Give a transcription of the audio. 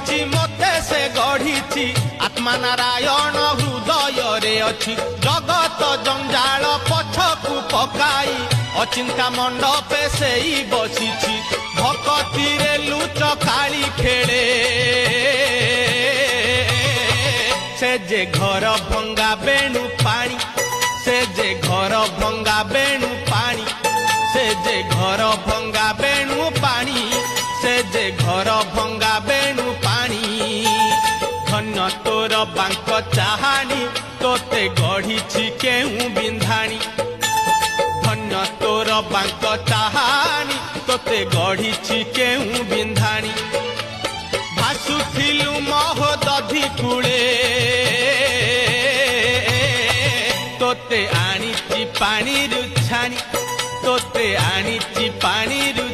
ଗଢ଼ିଛି ମୋତେ ସେ ଗଢ଼ିଛି ଆତ୍ମା ନାରାୟଣ ହୃଦୟରେ ଅଛି ଜଗତ ଜଞ୍ଜାଳ ପଛକୁ ପକାଇ ଅଚିନ୍ତା ମଣ୍ଡପେ ସେଇ ବସିଛି ଭକତିରେ ଲୁଚ କାଳି ଖେଳେ ସେ ଯେ ଘର ଭଙ୍ଗା ବେଣୁ ପାଣି ସେ ଯେ ଘର ଭଙ୍ଗା ବେଣୁ ପାଣି ସେ ଯେ ଘର ଭଙ୍ଗା ବେଣୁ ପାଣି ସେ ଯେ ଘର ଭଙ୍ଗା ବେଣୁ ପାଣି ଧନ୍ୟ ତୋର ବାଙ୍କ ଚାହାଣୀ ତୋତେ ଗଢ଼ିଛି କେଉଁ ବିନ୍ଧାଣୀ ଧନ୍ୟ ତୋର ବାଙ୍କ ଚାହାଣୀ ତୋତେ ଗଢ଼ିଛି କେଉଁ ବିନ୍ଧାଣୀ ଭାସୁଥିଲୁ ମହୋଦଧି କୂଳେ ତୋତେ ଆଣିଛି ପାଣିରୁ ଛାଣି ତୋତେ ଆଣିଛି ପାଣିରୁ